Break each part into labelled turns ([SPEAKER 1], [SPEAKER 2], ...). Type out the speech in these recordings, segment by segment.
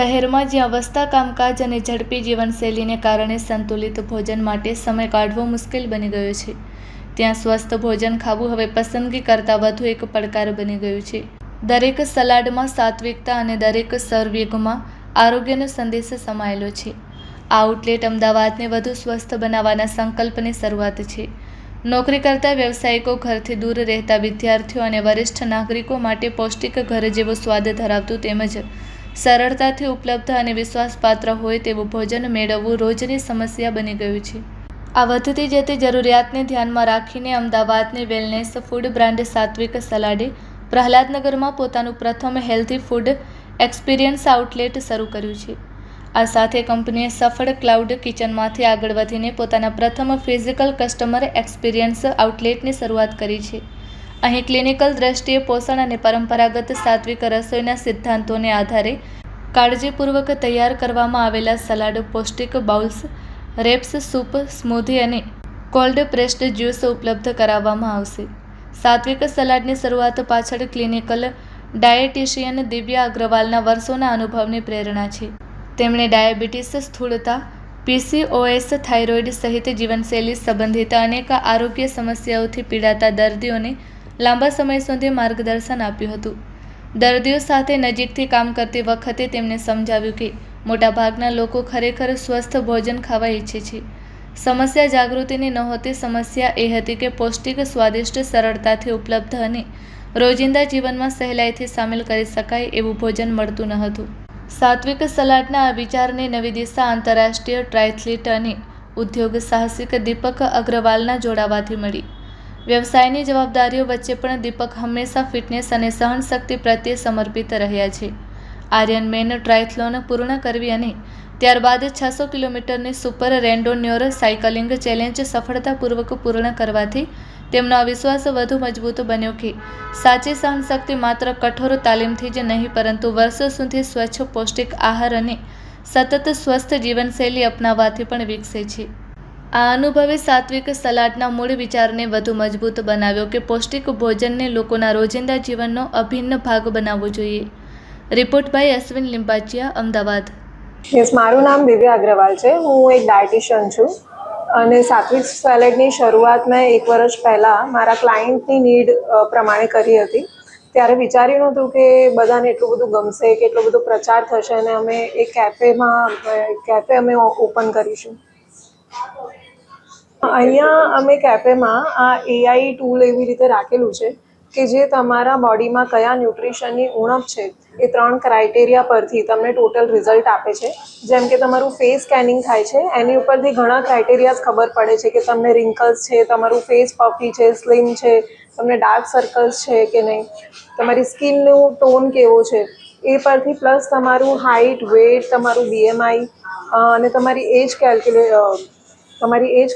[SPEAKER 1] શહેરમાં જ્યાં વસતા કામકાજ અને ઝડપી જીવનશૈલીને કારણે સંતુલિત ભોજન માટે સમય કાઢવો મુશ્કેલ બની ગયો છે, ત્યાં સ્વસ્થ ભોજન ખાવું હવે પસંદગી કરતાં વધુ એક પડકાર બની ગયું છે. દરેક સલાડમાં સાત્વિકતા અને દરેક સર્વિંગમાં આરોગ્યનો સંદેશ સમાયેલો છે. આ આઉટલેટ અમદાવાદને વધુ સ્વસ્થ બનાવવાના સંકલ્પની શરૂઆત છે. નોકરી કરતા વ્યવસાયિકો, ઘરથી દૂર રહેતા વિદ્યાર્થીઓ અને વરિષ્ઠ નાગરિકો માટે પૌષ્ટિક ઘર જેવો સ્વાદ ધરાવતું તેમજ સરળતાથી ઉપલબ્ધ અને વિશ્વાસપાત્ર હોય તેવું ભોજન મેળવવું રોજની સમસ્યા બની ગયું છે. આ વધતી જતી જરૂરિયાતને ધ્યાનમાં રાખીને અમદાવાદની વેલનેસ ફૂડ બ્રાન્ડ સાત્વિક સલાડે પ્રહલાદનગરમાં પોતાનું પ્રથમ હેલ્ધી ફૂડ એક્સપિરિયન્સ આઉટલેટ શરૂ કર્યું છે. આ સાથે કંપનીએ સફળ ક્લાઉડ કિચનમાંથી આગળ વધીને પોતાના પ્રથમ ફિઝિકલ કસ્ટમર એક્સપિરિયન્સ આઉટલેટની શરૂઆત કરી છે. અહીં ક્લિનિકલ દ્રષ્ટિએ પોષણ અને પરંપરાગત સાત્વિક રસોઈના સિદ્ધાંતોને આધારે કાળજીપૂર્વક તૈયાર કરવામાં આવેલા સલાડ, પૌષ્ટિક બાઉલ્સ, રેપ્સ, સૂપ, સ્મૂધી અને કોલ્ડ પ્રેસ્ડ જ્યુસ ઉપલબ્ધ કરાવવામાં આવશે. સાત્વિક સલાડની શરૂઆત પાછળ ક્લિનિકલ ડાયેટિશિયન દિવ્યા અગ્રવાલના વર્ષોના અનુભવની પ્રેરણા છે. તેમણે ડાયાબિટીસ, સ્થૂળતા, PCOS, થાઇરોઇડ સહિત જીવનશૈલી સંબંધિત અનેક આરોગ્ય સમસ્યાઓથી પીડાતા દર્દીઓને લાંબા સમય સુધી માર્ગદર્શન આપ્યું હતું. દર્દીઓ સાથે નજીકથી કામ કરતી વખતે તેમણે સમજાવ્યું કે મોટાભાગના લોકો ખરેખર સ્વસ્થ ભોજન ખાવા ઈચ્છે છે. સમસ્યા જાગૃતિની નહોતી. સમસ્યા એ હતી કે પૌષ્ટિક, સ્વાદિષ્ટ, સરળતાથી ઉપલબ્ધ અને રોજિંદા જીવનમાં સહેલાઈથી સામેલ કરી શકાય એવું ભોજન મળતું ન હતું. સાત્વિક સલાડના આ વિચારને નવી દિશા આંતરરાષ્ટ્રીય ટ્રાયથ્લીટ અને ઉદ્યોગ સાહસિક દીપક અગ્રવાલના જોડાવાથી મળી. વ્યવસાયની જવાબદારીઓ વચ્ચે પણ દીપક હંમેશા ફિટનેસ અને સહનશક્તિ પ્રત્યે સમર્પિત રહ્યા છે. આયર્નમેન ટ્રાયથ્લોન પૂર્ણ કરવી અને ત્યારબાદ 600 કિલોમીટરની સુપર રેન્ડોન્યોર સાયકલિંગ ચેલેન્જ સફળતાપૂર્વક પૂર્ણ કરવાથી તેમનો આ વિશ્વાસ વધુ મજબૂત બન્યો કે સાચી સહનશક્તિ માત્ર કઠોર તાલીમથી જ નહીં પરંતુ વર્ષો સુધી સ્વચ્છ, પૌષ્ટિક આહાર અને સતત સ્વસ્થ જીવનશૈલી અપનાવવાથી પણ વિકસે છે. આ અનુભવે સાત્વિક સલાડના મૂળ વિચારને વધુ મજબૂત બનાવ્યો કે પૌષ્ટિક ભોજનને લોકોના રોજિંદા જીવનનો અભિન્ન ભાગ બનાવવો જોઈએ. Report by Ashwin Limbachiya, Ahmedabad.
[SPEAKER 2] મારું નામ દિવ્યા અગ્રવાલ છે. હું એક ડાયટિશિયન છું અને સાત્વિક સેલેડની શરૂઆત મેં 1 વર્ષ પહેલાં મારા ક્લાયન્ટની નીડ પ્રમાણે કરી હતી. ત્યારે વિચાર્યું નહોતું કે બધાને એટલું બધું ગમશે, કે એટલો બધો પ્રચાર થશે અને અમે એક કેફે અમે ઓપન કરીશું. અહીંયા અમે કેફેમાં આ AI ટૂલ એવી રીતે રાખેલું છે કે જે તમારા બોડીમાં કયા ન્યુટ્રિશનની ઉણપ છે એ 3 ક્રાઇટેરિયા પરથી તમને ટોટલ રિઝલ્ટ આપે છે. જેમ કે તમારું ફેસ સ્કેનિંગ થાય છે, એની ઉપરથી ઘણા ક્રાઇટેરિયાઝ ખબર પડે છે કે તમને રિંકલ્સ છે, તમારું ફેસ પફી છે, સ્લિમ છે, તમને ડાર્ક સર્કલ્સ છે કે નહીં, તમારી સ્કિનનું ટોન કેવો છે એ પરથી, પ્લસ તમારું હાઇટ, વેટ, તમારું BMI અને તમારી એજ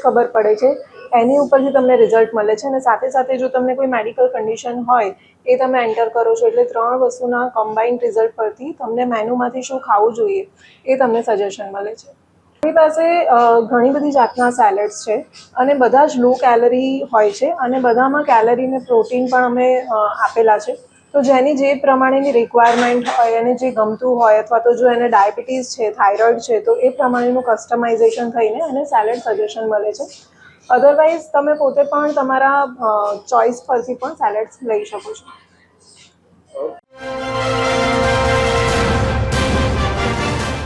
[SPEAKER 2] ખબર પડે છે. એની ઉપરથી તમને રિઝલ્ટ મળે છે અને સાથે સાથે જો તમને કોઈ મેડિકલ કન્ડિશન હોય એ તમે એન્ટર કરો છો. એટલે 3 વસ્તુના કમ્બાઇન્ડ રિઝલ્ટ પરથી તમને મેનુમાંથી શું ખાવું જોઈએ એ તમને સજેશન મળે છે. આપણી પાસે ઘણી બધી જાતના સેલેડ્સ છે અને બધા જ લો કેલરી હોય છે અને બધામાં કેલરી ને પ્રોટીન પણ અમે આપેલા છે. તો જેની જે પ્રમાણેની રિક્વાયરમેન્ટ હોય અને જે ગમતું હોય, અથવા તો જો એને ડાયાબિટીસ છે, થાઇરોઇડ છે, તો એ પ્રમાણેનું કસ્ટમાઇઝેશન થઈને એને સેલેડ સજેશન મળે છે. અધરવાઇઝ તમે પોતે પણ તમારા ચોઇસ પરથી પણ સેલેડ્સ લઈ શકો છો.